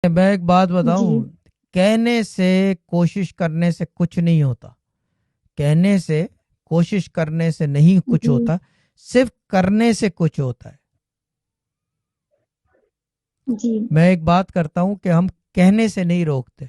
میں ایک بات جی بتاؤں، کہنے سے کوشش کرنے سے کچھ نہیں ہوتا، کہنے سے کوشش کرنے سے نہیں کچھ جی ہوتا، صرف کرنے سے کچھ ہوتا ہے۔ جی میں ایک بات کرتا ہوں کہ ہم کہنے سے نہیں روکتے،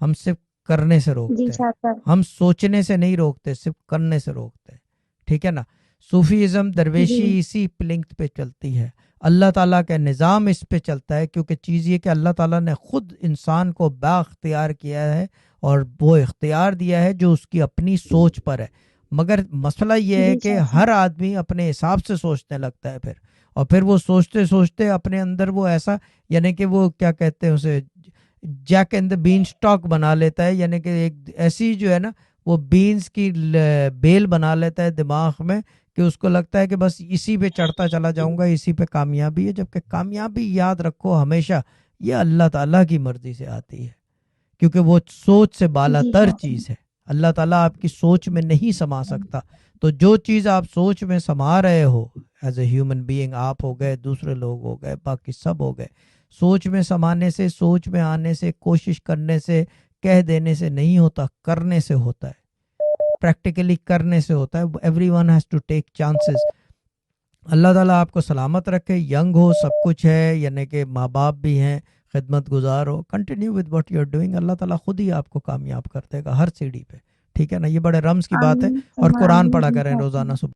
ہم صرف کرنے سے جی روکتے ہیں۔ شاطر. ہم سوچنے سے نہیں روکتے، صرف کرنے سے روکتے ہیں، ٹھیک ہے نا؟ صوفیزم جی درویشی اسی پلنک پہ چلتی ہے، اللہ تعالیٰ کا نظام اس پہ چلتا ہے، کیونکہ چیز یہ کہ اللہ تعالیٰ نے خود انسان کو با اختیار کیا ہے، اور وہ اختیار دیا ہے جو اس کی اپنی سوچ پر ہے۔ مگر مسئلہ یہ ہے جی کہ شاطر. ہر آدمی اپنے حساب سے سوچنے لگتا ہے پھر، اور پھر وہ سوچتے سوچتے اپنے اندر وہ ایسا، یعنی کہ وہ کیا کہتے ہیں اسے، Jack and the been stock بنا لیتا ہے، یعنی کہ ایک ایسی جو ہے نا، وہ بینز کی بیل بنا لیتا ہے دماغ میں، کہ اس کو لگتا ہے کہ بس اسی پہ چڑھتا چلا جاؤں گا، اسی پہ کامیابی ہے، جبکہ کامیابی یاد رکھو ہمیشہ یہ اللہ تعالیٰ کی مرضی سے آتی ہے، کیونکہ وہ سوچ سے بالا جی تر شاطر. چیز ہے۔ اللہ تعالیٰ آپ کی سوچ میں نہیں سما سکتا، تو جو چیز آپ سوچ میں سما رہے ہو ایز اے ہیومن بینگ، آپ ہو گئے، دوسرے لوگ ہو گئے، باقی سب ہو گئے، سوچ میں سمانے سے، سوچ میں آنے سے، کوشش کرنے سے، کہہ دینے سے نہیں ہوتا، کرنے سے ہوتا ہے، پریکٹیکلی کرنے سے ہوتا ہے۔ Everyone has to take chances. Allah تعالیٰ آپ کو سلامت رکھے، ینگ ہو، سب کچھ ہے، یعنی کہ ماں باپ بھی ہیں، خدمت گزار ہو، continue with what you are doing, Allah تعالیٰ خود ہی آپ کو کامیاب کر دے گا ہر سیڑھی پہ، ٹھیک ہے نا؟ یہ بڑے رمز کی بات ہے، آمین اور ثم قرآن آمین پڑھا کریں انشاء روزانہ اللہ. صبح۔